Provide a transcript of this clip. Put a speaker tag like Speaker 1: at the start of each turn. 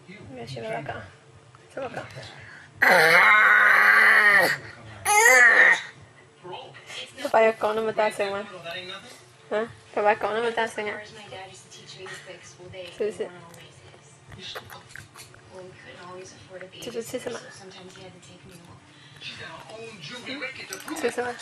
Speaker 1: 应该学了个，这么个。Kapag ako na mataas yung ha? Kapag ako na mataas nga. Susi. Susi sama. Susi sama.